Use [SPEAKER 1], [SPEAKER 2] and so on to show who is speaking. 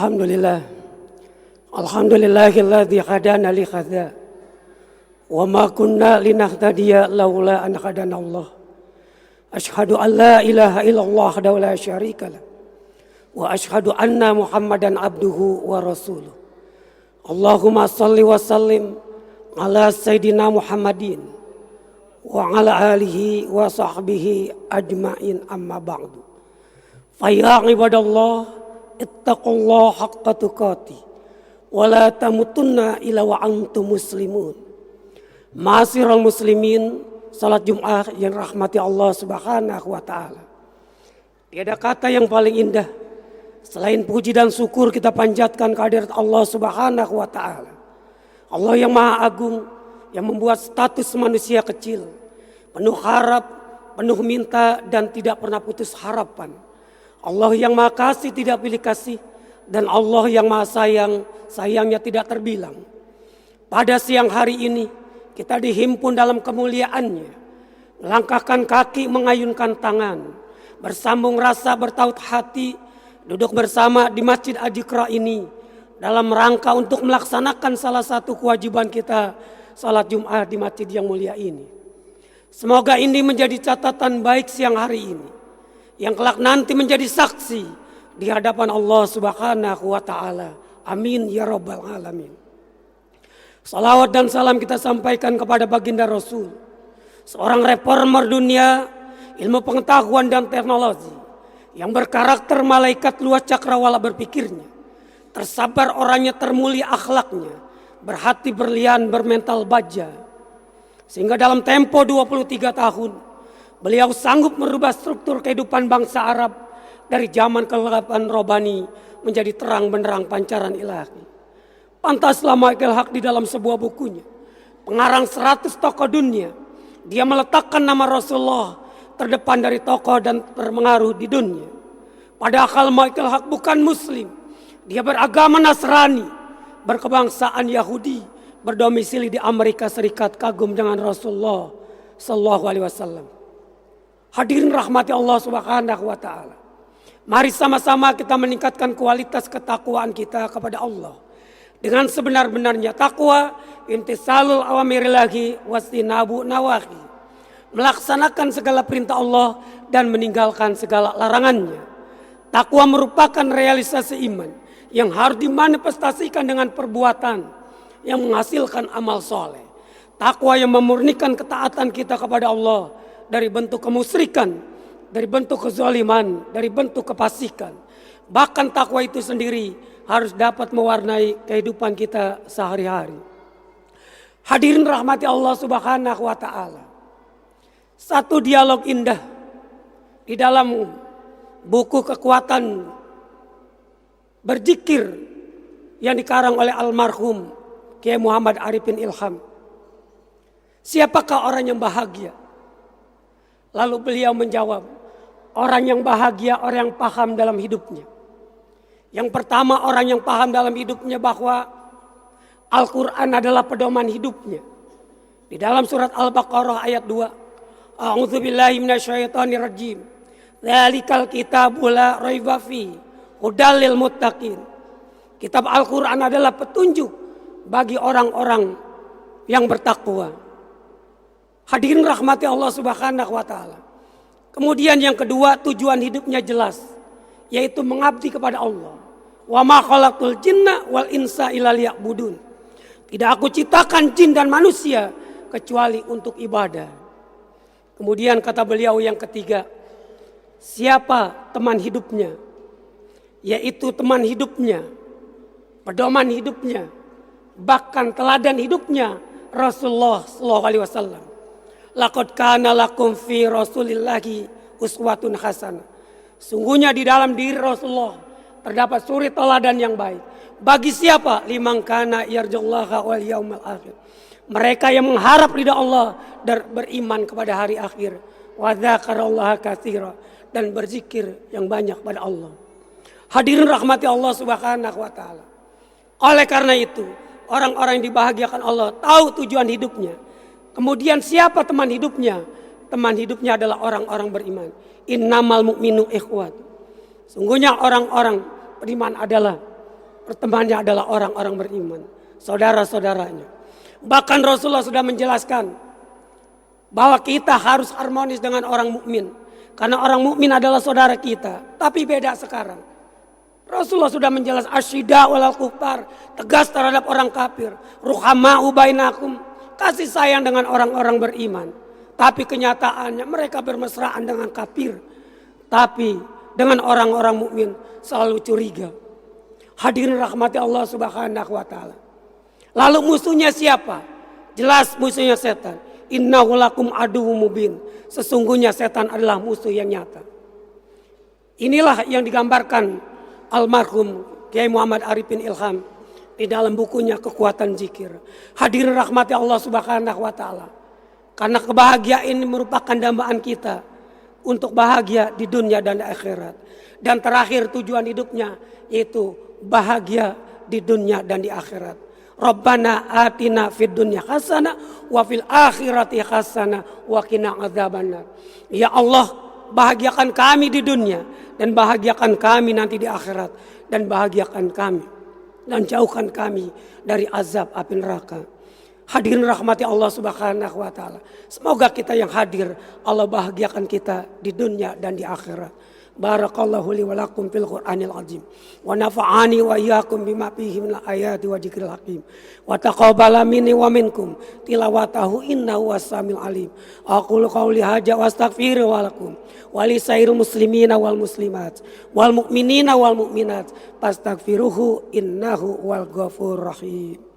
[SPEAKER 1] Alhamdulillah. Alhamdulillahilladzi hadana li hadza wa ma kunna linahtadiya laula an hadanallah. Asyhadu an la ilaha illallah wahdahu la syarikalah wa asyhadu anna Muhammadan abduhu wa rasuluh. Allahumma shalli wa sallim ala sayyidina Muhammadin wa ala alihi wa sahbihi ajmain, amma ba'du. Fa ya ibadallah ittaqullaha haqqa tuqatih wa la tamutunna illa wa antum muslimun. Ma'asyiral muslimin, salat Jumat yang rahmati Allah Subhanahu wa taala. Tiada kata yang paling indah selain puji dan syukur kita panjatkan kehadirat Allah Subhanahu wa taala. Allah yang Maha Agung, yang membuat status manusia kecil, penuh harap, penuh minta dan tidak pernah putus harapan. Allah yang Maha Kasih tidak pilih kasih, dan Allah yang Maha Sayang, sayangnya tidak terbilang. Pada siang hari ini kita dihimpun dalam kemuliaannya, melangkahkan kaki, mengayunkan tangan, bersambung rasa, bertaut hati, duduk bersama di Masjid Adikra ini dalam rangka untuk melaksanakan salah satu kewajiban kita, salat Jumat di masjid yang mulia ini. Semoga ini menjadi catatan baik siang hari ini, yang kelak nanti menjadi saksi di hadapan Allah Subhanahu wa taala. Amin ya rabbal alamin. Salawat dan salam kita sampaikan kepada baginda Rasul, seorang reformer dunia, ilmu pengetahuan dan teknologi, yang berkarakter malaikat luas cakrawala berpikirnya, tersabar orangnya, termulia akhlaknya, berhati berlian, bermental baja, sehingga dalam tempo 23 tahun beliau sanggup merubah struktur kehidupan bangsa Arab dari zaman kegelapan robani menjadi terang benderang pancaran ilahi. Pantaslah Michael Haq di dalam sebuah bukunya, pengarang 100 tokoh dunia, dia meletakkan nama Rasulullah terdepan dari tokoh dan terpengaruh di dunia. Padahal Michael Haq bukan muslim, dia beragama Nasrani, berkebangsaan Yahudi, berdomisili di Amerika Serikat, kagum dengan Rasulullah sallallahu alaihi wasallam. Hadirin rahmati Allah Subhanahu wa taala. Mari sama-sama kita meningkatkan kualitas ketakwaan kita kepada Allah dengan sebenar-benarnya takwa, intisalul awamirillahi wastinabu nawahi, melaksanakan segala perintah Allah dan meninggalkan segala larangannya. Takwa merupakan realisasi iman yang harus dimanifestasikan dengan perbuatan yang menghasilkan amal soleh. Takwa yang memurnikan ketaatan kita kepada Allah dari bentuk kemusyrikan, dari bentuk kezaliman, dari bentuk kefasikan. Bahkan takwa itu sendiri harus dapat mewarnai kehidupan kita sehari-hari. Hadirin rahmati Allah Subhanahu wa taala. Satu dialog indah di dalam buku Kekuatan Berzikir yang dikarang oleh almarhum Kiai Muhammad Arifin Ilham. Siapakah orang yang bahagia? Lalu beliau menjawab, orang yang bahagia orang yang paham dalam hidupnya. Yang pertama, orang yang paham dalam hidupnya bahwa Al-Quran adalah pedoman hidupnya. Di dalam surat Al-Baqarah ayat 2, A'udzubillahi minasyaitonirrajim. Dzalikal kitabu la raiba fi hudal lil muttaqin. Kitab Al-Quran adalah petunjuk bagi orang-orang yang bertakwa. Hadirin rahmati Allah Subhanahu wa taala. Kemudian yang kedua, tujuan hidupnya jelas, yaitu mengabdi kepada Allah. Wa ma khalaqtul jinna wal insa illa liya'budun. Tidak aku ciptakan jin dan manusia kecuali untuk ibadah. Kemudian kata beliau yang ketiga, siapa teman hidupnya? Yaitu teman hidupnya, pedoman hidupnya, bahkan teladan hidupnya Rasulullah sallallahu alaihi wasallam. Laqad kana lakum fi Rasulillahi uswatun hasanah. Sungguhnya di dalam diri Rasulullah terdapat suri teladan yang baik. Bagi siapa? Liman kana yarjullaha wal yaumal akhir. Mereka yang mengharap ridha Allah dan beriman kepada hari akhir. Wa dzakarallaha katsira, dan berzikir yang banyak pada Allah. Hadirin rahmati Allah Subhanahu wa taala. Oleh karena itu, orang-orang yang dibahagiakan Allah tahu tujuan hidupnya. Kemudian siapa teman hidupnya? Teman hidupnya adalah orang-orang beriman. Innamal mu'minu ikhwat. Sungguhnya orang-orang beriman adalah Temannya adalah orang-orang beriman, saudara-saudaranya. Bahkan Rasulullah sudah menjelaskan bahwa kita harus harmonis dengan orang mukmin, karena orang mukmin adalah saudara kita. Tapi beda sekarang. Rasulullah sudah menjelaskan asyidda walal kufar, tegas terhadap orang kafir. Ruhama'u bainakum, kasih sayang dengan orang-orang beriman. Tapi kenyataannya mereka bermesraan dengan kafir. Tapi dengan orang-orang mukmin selalu curiga. Hadirin rahmati Allah Subhanahu wa taala. Lalu musuhnya siapa? Jelas musuhnya setan. Innahu lakum aduwwum mubin. Sesungguhnya setan adalah musuh yang nyata. Inilah yang digambarkan almarhum Kiai Muhammad Arifin Ilham di dalam bukunya Kekuatan Zikir. Hadirin rahmati Allah Subhanahu wa taala. Karena kebahagiaan ini merupakan dambaan kita untuk bahagia di dunia dan di akhirat. Dan terakhir tujuan hidupnya yaitu bahagia di dunia dan di akhirat. Rabbana atina fid dunya hasanah wa fil akhirati hasanah wa qina adzabannar. Ya Allah, bahagiakan kami di dunia dan bahagiakan kami nanti di akhirat, dan bahagiakan kami dan jauhkan kami dari azab api neraka. Hadirin rahmati Allah Subhanahu wa taala. Semoga kita yang hadir Allah bahagiakan kita di dunia dan di akhirat. Barakallahu li wa lakum fil Qur'anil azim wa nafa'ani wa iyyakum bima fihi minal ayati wa dzikril hakim wa taqabbala minni wa minkum tilawatahu innahu was-samiul alim. Aqulu qouli hadza wa astaghfiru wa lakum wa li sairil muslimina wal muslimat wal mu'minina wal mu'minat fastaghfiruhu innahu wal ghafurur rahim.